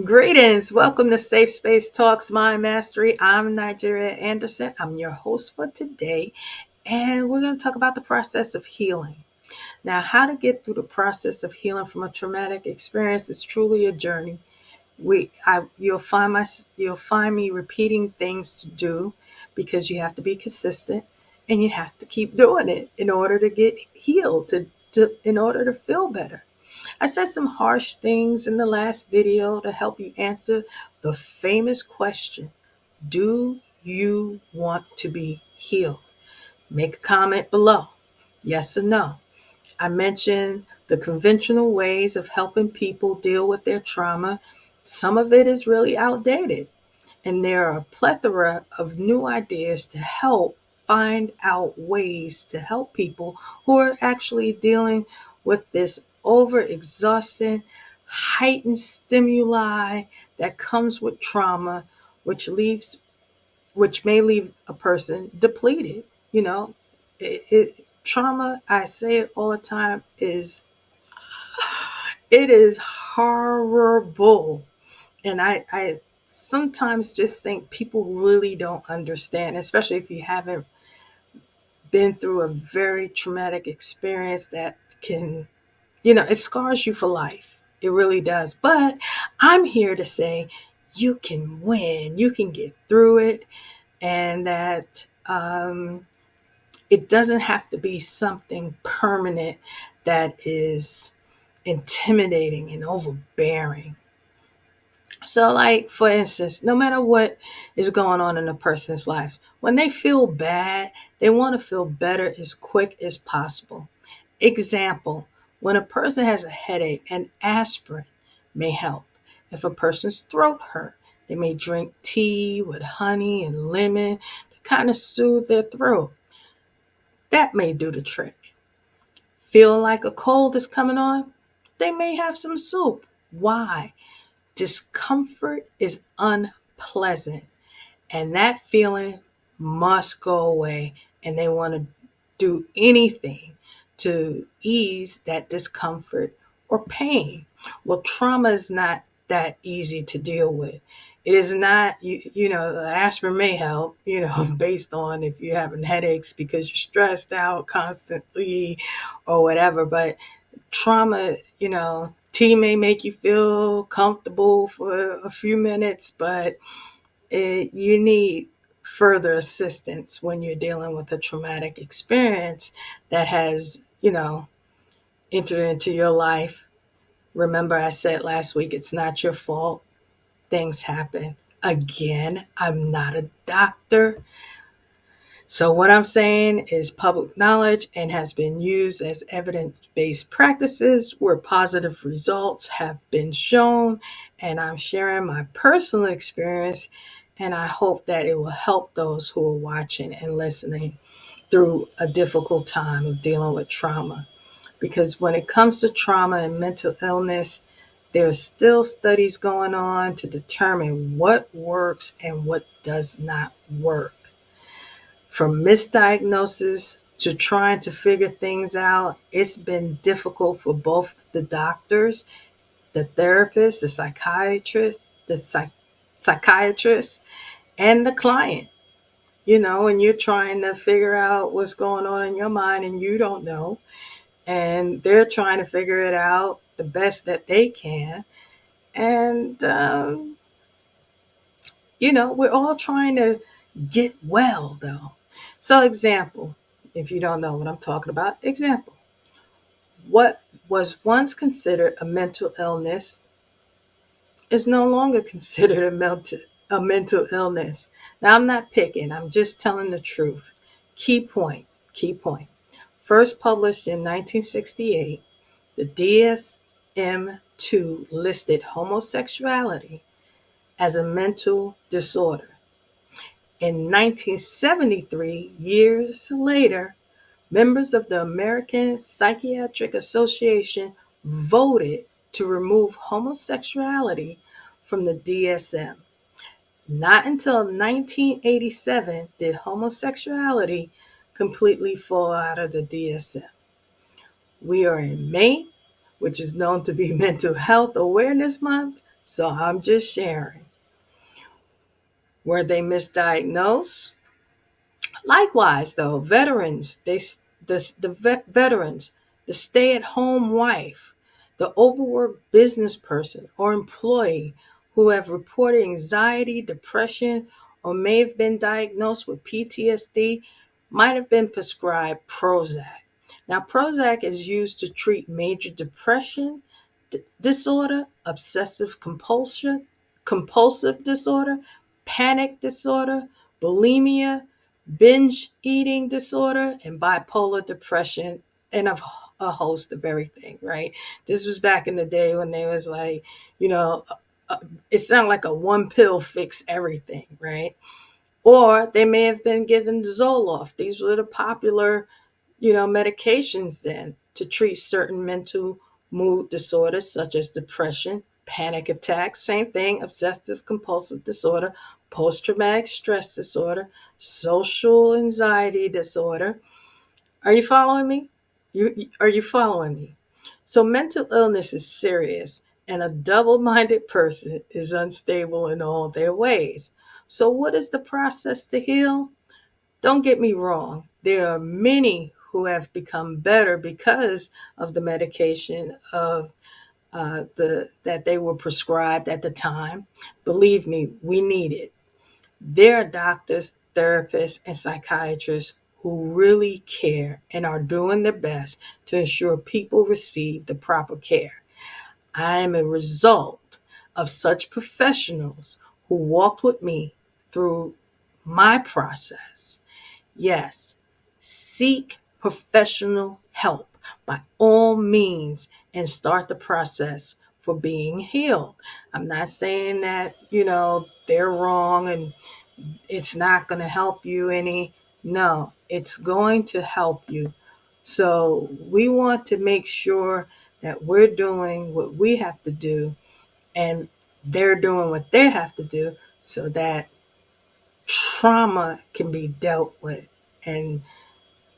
Greetings. Welcome to Safe Space Talks Mind Mastery. I'm Nigeria Anderson. I'm your host for today, and we're going to talk about the process of healing. Now, how to get through the process of healing from a traumatic experience is truly a journey. You'll find me repeating things to do because you have to be consistent and you have to keep doing it in order to get healed, in order to feel better. I said some harsh things in the last video to help you answer the famous question, do you want to be healed? Make a comment below, yes or no. I mentioned the conventional ways of helping people deal with their trauma. Some of it is really outdated, and there are a plethora of new ideas to help find out ways to help people who are actually dealing with this overexhausting, heightened stimuli that comes with trauma, which may leave a person depleted. You know, trauma, I say it all the time, it is horrible. And I sometimes just think people really don't understand, especially if you haven't been through a very traumatic experience that can, it scars you for life. It really does. But I'm here to say you can win, you can get through it, and that it doesn't have to be something permanent that is intimidating and overbearing. So, like, for instance, no matter what is going on in a person's life, when they feel bad, they want to feel better as quick as possible. Example, when a person has a headache, an aspirin may help. If a person's throat hurt, they may drink tea with honey and lemon to kind of soothe their throat. That may do the trick. Feel like a cold is coming on? They may have some soup. Why? Discomfort is unpleasant, and that feeling must go away, and they want to do anything to ease that discomfort or pain. Well, trauma is not that easy to deal with. It is not, the aspirin may help, based on if you're having headaches because you're stressed out constantly or whatever. But trauma, tea may make you feel comfortable for a few minutes, but you need further assistance when you're dealing with a traumatic experience that has, entered into your life. Remember, I said last week, it's not your fault. Things happen. Again, I'm not a doctor. So what I'm saying is public knowledge and has been used as evidence-based practices where positive results have been shown. And I'm sharing my personal experience, and I hope that it will help those who are watching and listening through a difficult time of dealing with trauma. Because when it comes to trauma and mental illness, there are still studies going on to determine what works and what does not work. From misdiagnosis to trying to figure things out, it's been difficult for both the doctors, the therapist, the psychiatrist, and the client. And you're trying to figure out what's going on in your mind and you don't know. And they're trying to figure it out the best that they can. And, we're all trying to get well, though. So, example, if you don't know what I'm talking about, example. What was once considered a mental illness is no longer considered a mental illness. Now, I'm not picking, I'm just telling the truth. Key point. First published in 1968, the DSM-2 listed homosexuality as a mental disorder. In 1973, years later, members of the American Psychiatric Association voted to remove homosexuality from the DSM. Not until 1987 did homosexuality completely fall out of the DSM. We are in May, which is known to be Mental Health Awareness Month, So I'm just sharing. Were they misdiagnosed? Likewise, though, veterans, veterans, the stay-at-home wife, the overworked business person or employee who have reported anxiety, depression, or may have been diagnosed with PTSD might have been prescribed Prozac. Now, Prozac is used to treat major depression disorder, compulsive disorder, panic disorder, bulimia, binge eating disorder, and bipolar depression, and a host of everything, right? This was back in the day when they was like, you know, it sounded like a one pill fix everything, right? Or they may have been given Zoloft. These were the popular, medications then to treat certain mental mood disorders such as depression, panic attacks, same thing, obsessive compulsive disorder, post traumatic stress disorder, social anxiety disorder. Are you following me? Are you following me? So mental illness is serious, and a double-minded person is unstable in all their ways. So what is the process to heal? Don't get me wrong. There are many who have become better because of the medication of the that they were prescribed at the time. Believe me, we need it. There are doctors, therapists, and psychiatrists who really care and are doing their best to ensure people receive the proper care. I am a result of such professionals who walked with me through my process. Yes, seek professional help by all means and start the process for being healed. I'm not saying that, they're wrong and it's not going to help you any. No, it's going to help you. So we want to make sure that we're doing what we have to do and they're doing what they have to do so that trauma can be dealt with and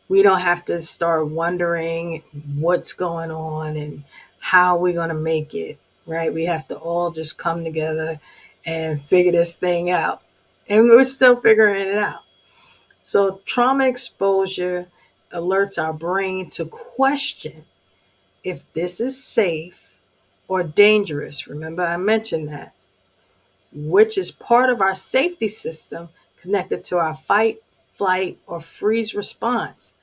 we don't have to start wondering what's going on and how we're going to make it, right? We have to all just come together and figure this thing out. And we're still figuring it out. So, trauma exposure alerts our brain to question if this is safe or dangerous. Remember, I mentioned that, which is part of our safety system connected to our fight, flight, or freeze response.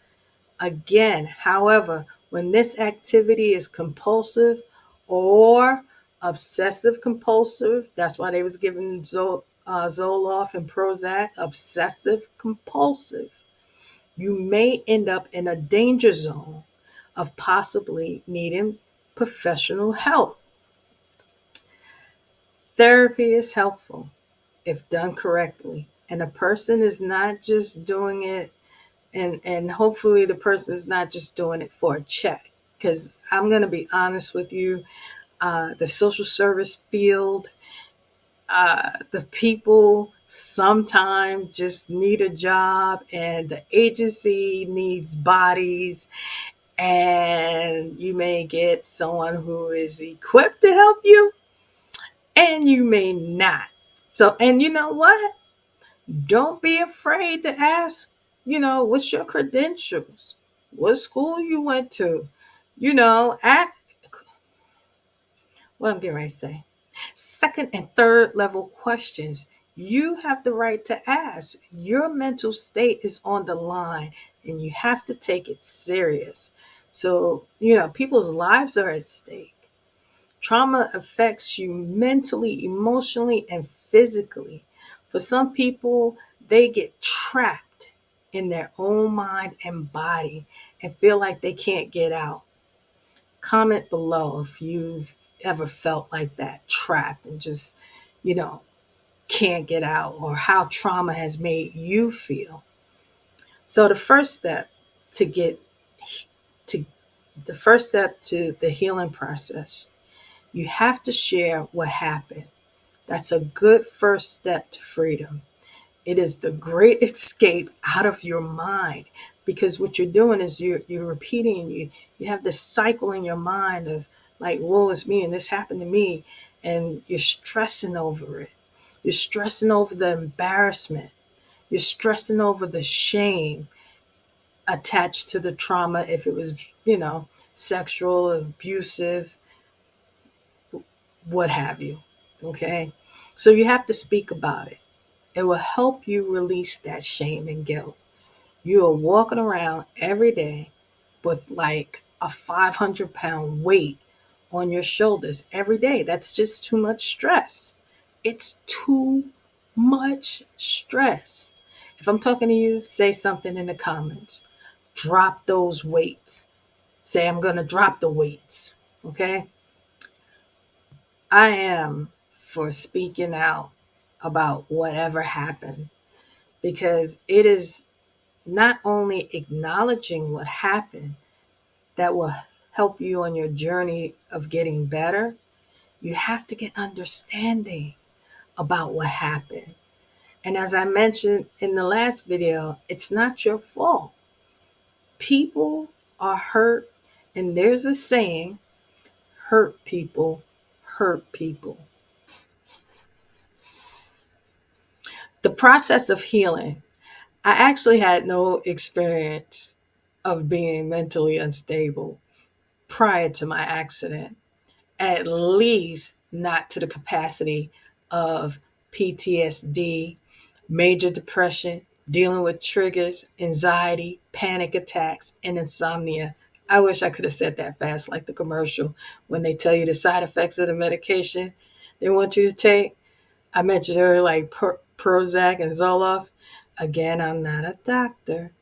Again, however, when this activity is compulsive or obsessive compulsive, that's why they was given Zoloft and Prozac, obsessive compulsive, you may end up in a danger zone of possibly needing professional help. Therapy is helpful if done correctly, and a person is not just doing it and hopefully the person is not just doing it for a check. Because I'm going to be honest with you, the social service field, the people sometimes just need a job and the agency needs bodies and you may get someone who is equipped to help you and you may not. So, and you know what? Don't be afraid to ask, what's your credentials? What school you went to? At what I'm getting ready to say. Second and third level questions. You have the right to ask. Your mental state is on the line and you have to take it serious. So, people's lives are at stake. Trauma affects you mentally, emotionally, and physically. For some people, they get trapped in their own mind and body and feel like they can't get out. Comment below if you've ever felt like that, trapped and just, you know, can't get out, or how trauma has made you feel. So to get to the first step to the healing process, you have to share what happened. That's a good first step to freedom. It is the great escape out of your mind. because what you're doing is you're repeating, you have this cycle in your mind of like, woe is me and this happened to me, and you're stressing over it. You're stressing over the embarrassment. You're stressing over the shame attached to the trauma, if it was, sexual, abusive, what have you. Okay? So you have to speak about it. It will help you release that shame and guilt. You are walking around every day with like a 500-pound weight on your shoulders every day. That's just too much stress. It's too much stress. If I'm talking to you, say something in the comments. Drop those weights. Say, I'm going to drop the weights. Okay? I am for speaking out about whatever happened, because it is not only acknowledging what happened that will help you on your journey of getting better, you have to get understanding about what happened. And as I mentioned in the last video, it's not your fault. People are hurt, and there's a saying, hurt people hurt people. The process of healing. I actually had no experience of being mentally unstable prior to my accident, at least not to the capacity of PTSD, major depression, dealing with triggers, anxiety, panic attacks, and insomnia. I wish I could have said that fast, like the commercial when they tell you the side effects of the medication they want you to take. I mentioned earlier, like Prozac and Zoloft. Again, I'm not a doctor.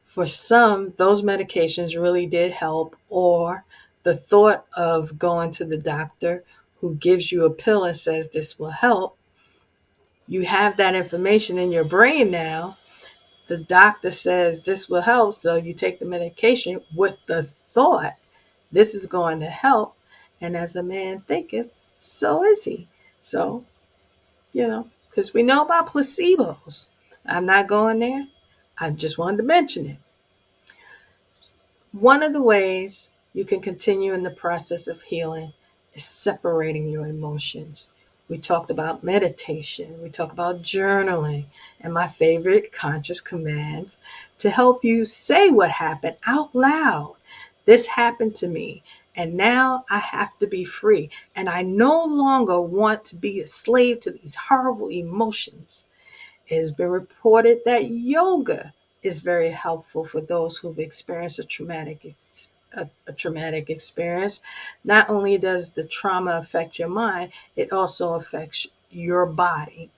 For some, those medications really did help, or the thought of going to the doctor who gives you a pill and says this will help, you have that information in your brain now. The doctor says this will help, so you take the medication with the thought this is going to help. And as a man thinketh, so is he. So, because we know about placebos. I'm not going there. I just wanted to mention it. One of the ways you can continue in the process of healing is separating your emotions. We talked about meditation, we talked about journaling, and my favorite, conscious commands to help you say what happened out loud. This happened to me, and now I have to be free, and I no longer want to be a slave to these horrible emotions. It has been reported that yoga is very helpful for those who've experienced a traumatic experience. Not only does the trauma affect your mind, it also affects your body.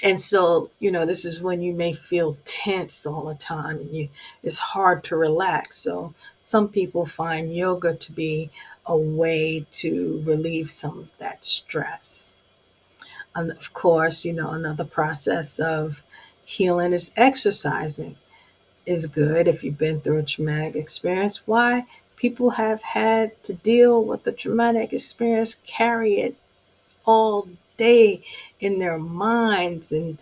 And so, this is when you may feel tense all the time, and it's hard to relax. So some people find yoga to be a way to relieve some of that stress. And of course, another process of healing is exercising. Is good if you've been through a traumatic experience. Why? People have had to deal with the traumatic experience, carry it all day in their minds and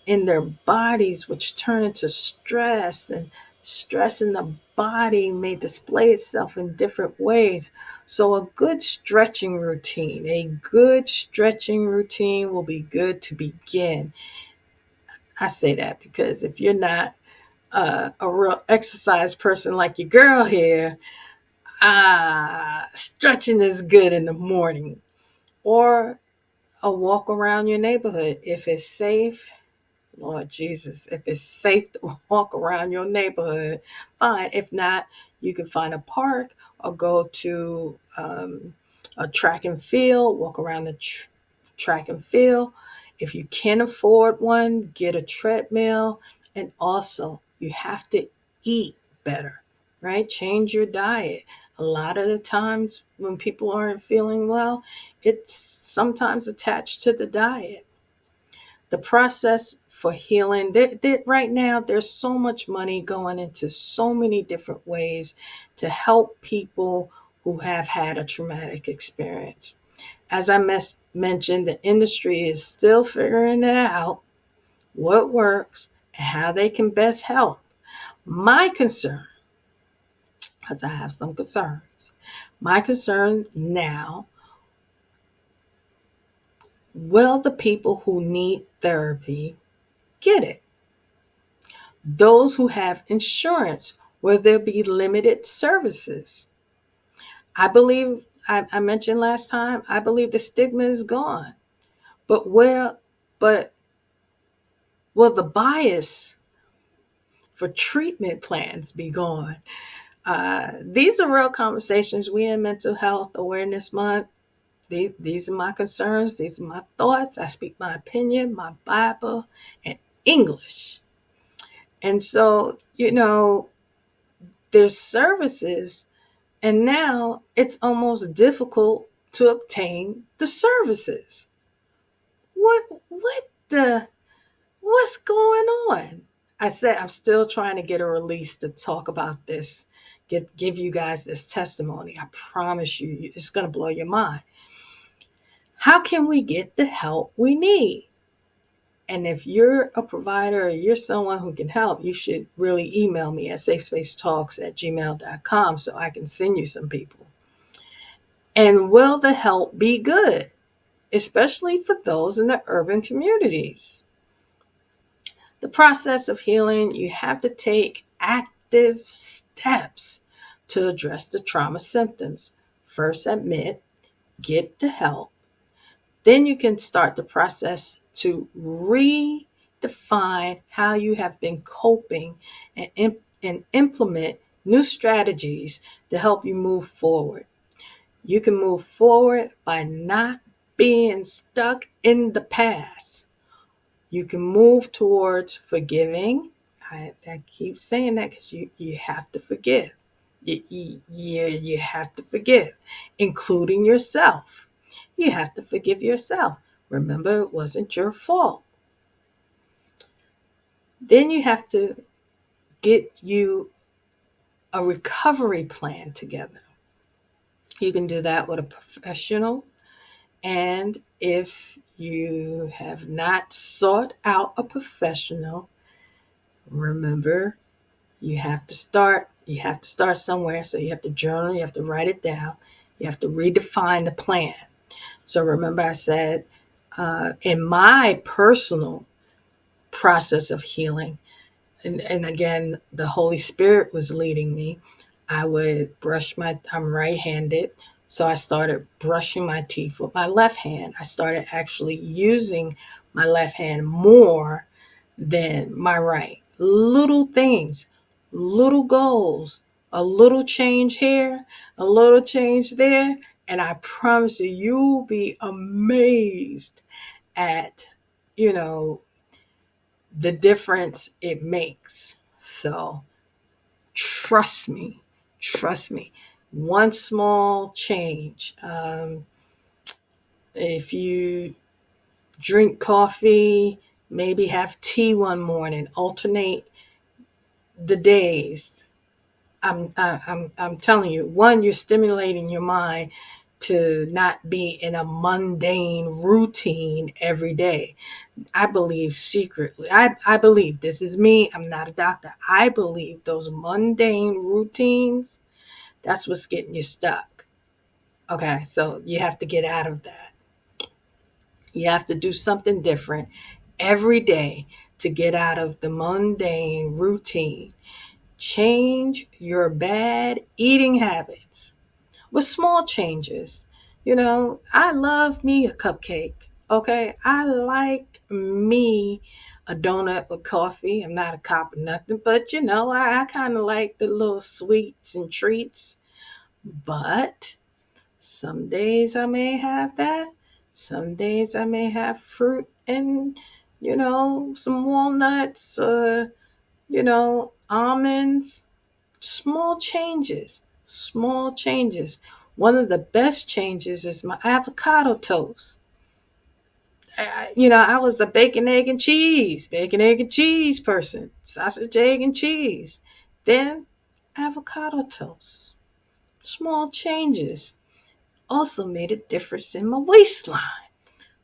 in their bodies, which turn into stress, and stress in the body may display itself in different ways. So a good stretching routine will be good to begin. I say that because if you're not a real exercise person like your girl here, stretching is good in the morning, or a walk around your neighborhood if it's safe. Lord Jesus, if it's safe to walk around your neighborhood, fine. If not, you can find a park or go to a track and field, walk around the track and field. If you can afford one, get a treadmill. And also, you have to eat better, right? Change your diet. A lot of the times when people aren't feeling well, it's sometimes attached to the diet. The process for healing, right now, there's so much money going into so many different ways to help people who have had a traumatic experience. As I mentioned, the industry is still figuring it out, what works and how they can best help. My concern, because I have some concerns, my concern now, will the people who need therapy get it? Those who have insurance, will there be limited services? I believe, I mentioned last time, I believe the stigma is gone. But but will the bias for treatment plans be gone? These are real conversations. We in Mental Health Awareness Month. These are my concerns. These are my thoughts. I speak my opinion, my Bible, and English. And so, there's services, and now it's almost difficult to obtain the services. What the, what's going on? I said I'm still trying to get a release to talk about this, give you guys this testimony. I promise you, it's going to blow your mind. How can we get the help we need? And if you're a provider or you're someone who can help, you should really email me at safespacetalks@gmail.com so I can send you some people. And will the help be good, especially for those in the urban communities? The process of healing, you have to take active steps to address the trauma symptoms. First, admit, get the help. Then you can start the process to redefine how you have been coping and implement new strategies to help you move forward. You can move forward by not being stuck in the past. You can move towards forgiving. I keep saying that because you have to forgive. You have to forgive, including yourself. You have to forgive yourself. Remember, it wasn't your fault. Then you have to get you a recovery plan together. You can do that with a professional. And if you have not sought out a professional, remember, you have to start somewhere. So you have to journal, you have to write it down, you have to redefine the plan. So remember, I said, in my personal process of healing, and again, the Holy Spirit was leading me. I would I'm right-handed, so I started brushing my teeth with my left hand. I started actually using my left hand more than my right. Little things, little goals, a little change here, a little change there, and I promise you, you'll be amazed at, you know, the difference it makes. So trust me. One small change. If you drink coffee, maybe have tea one morning, alternate the days. I'm telling you, one, you're stimulating your mind to not be in a mundane routine every day. I believe secretly, I believe, this is me, I'm not a doctor. I believe those mundane routines, that's what's getting you stuck. Okay, so you have to get out of that. You have to do something different every day to get out of the mundane routine. Change your bad eating habits with small changes. I love me a cupcake. Okay. I like me a donut with coffee. I'm not a cop or nothing, but I kind of like the little sweets and treats. But some days I may have that. Some days I may have fruit and, some walnuts, almonds. Small changes. Small changes. One of the best changes is my avocado toast. I was a bacon, egg, and cheese person, sausage, egg, and cheese. Then avocado toast. Small changes also made a difference in my waistline.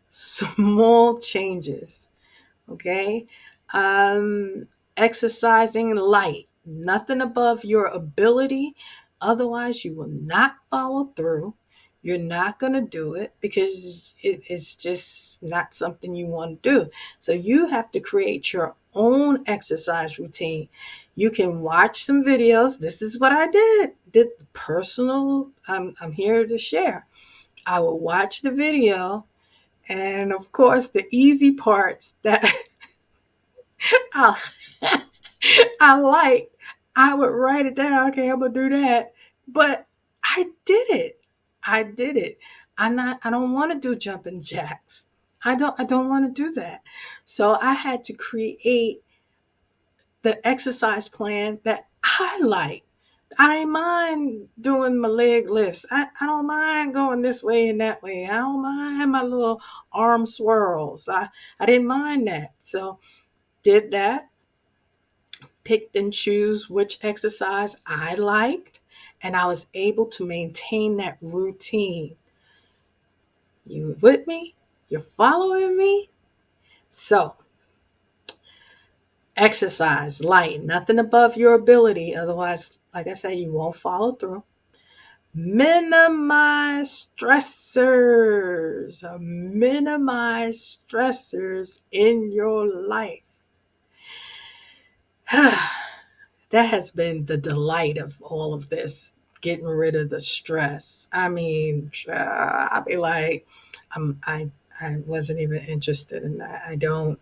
Small changes. Okay. Exercising light. nothing above your ability. Otherwise, you will not follow through. You're not going to do it because it's just not something you want to do. So you have to create your own exercise routine. You can watch some videos. This is what I did personal. I'm here to share. I will watch the video, and of course, the easy parts that I, I like, I would write it down. Okay, I'm gonna do that. But I did it. I did it. I don't want to do jumping jacks. I don't want to do that. So I had to create the exercise plan that I like. I didn't mind doing my leg lifts. I don't mind going this way and that way. I don't mind my little arm swirls. I didn't mind that. So did that, picked and choose which exercise I liked, and I was able to maintain that routine. You with me? You're following me? So exercise, light, nothing above your ability. Otherwise, like I said, you won't follow through. Minimize stressors. Minimize stressors in your life. That has been the delight of all of this, getting rid of the stress. I mean, I'll be like, I'm, I, I wasn't even interested in that. I don't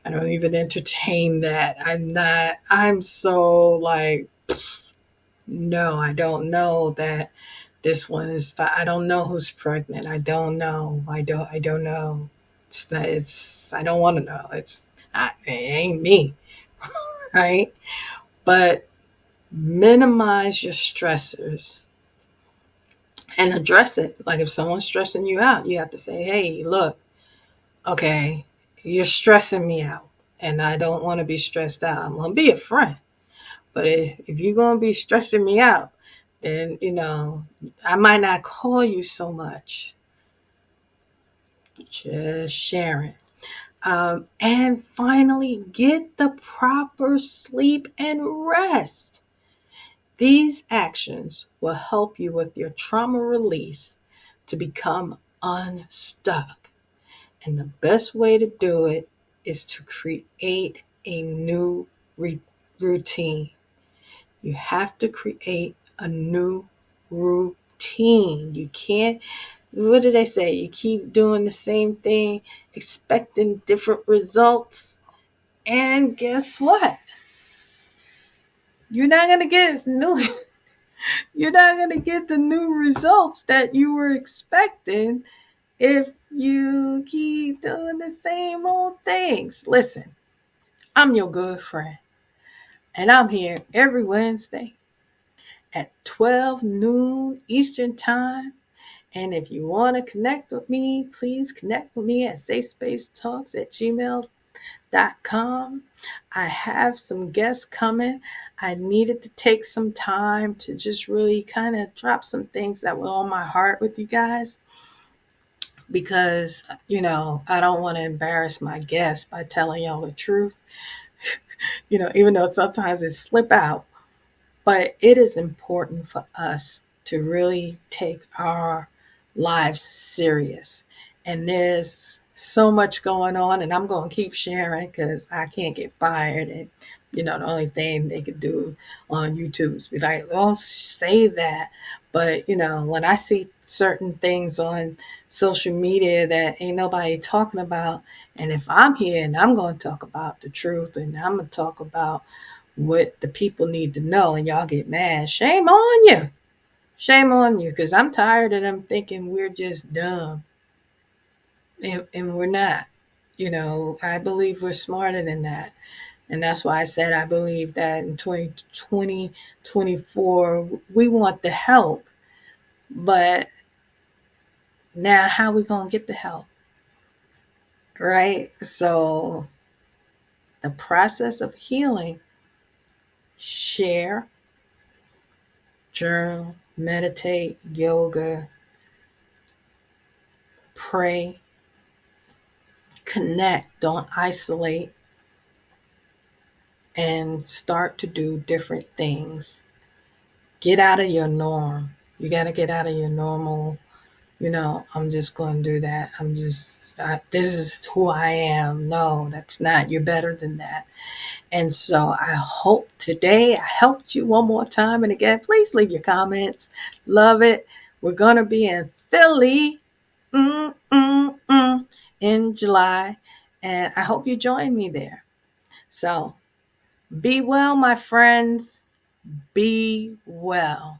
even entertain that. I'm so like, no, I don't know that this one is, I don't know who's pregnant. I don't know. I don't know. I don't want to know. It ain't me. Right. But minimize your stressors and address it. Like if someone's stressing you out, you have to say, hey, look, okay, you're stressing me out and I don't want to be stressed out. I'm going to be a friend. But if you're going to be stressing me out, then, I might not call you so much. Just sharing. And finally, get the proper sleep and rest. These actions will help you with your trauma release to become unstuck. And the best way to do it is to create a new routine. You have to create a new routine. You can't, what do they say? You keep doing the same thing, expecting different results. And guess what? You're not going to get new you're not going to get the new results that you were expecting if you keep doing the same old things. Listen, I'm your good friend, and I'm here every Wednesday at 12 noon Eastern Time. And if you want to connect with me, please connect with me at safespacetalks@gmail.com. I have some guests coming. I needed to take some time to just really kind of drop some things that were on my heart with you guys because, I don't want to embarrass my guests by telling y'all the truth, even though sometimes it slip out. But it is important for us to really take our lives serious. And there's so much going on, and I'm going to keep sharing because I can't get fired. And, the only thing they could do on YouTube is be like, don't say that. But, when I see certain things on social media that ain't nobody talking about, and if I'm here and I'm going to talk about the truth and I'm going to talk about what the people need to know and y'all get mad, shame on you. Shame on you, because I'm tired of them thinking we're just dumb. And we're not. I believe we're smarter than that. And that's why I said I believe that in 2020, 24, we want the help. But now how we going to get the help? Right? So the process of healing, share, journal, meditate, yoga, pray, connect, don't isolate, and start to do different things. Get out of your norm. You got to get out of your normal, I'm just going to do that. This is who I am. No, that's not. You're better than that. And so I hope today I helped you one more time. And again, please leave your comments. Love it. We're going to be in Philly in July. And I hope you join me there. So be well, my friends. Be well.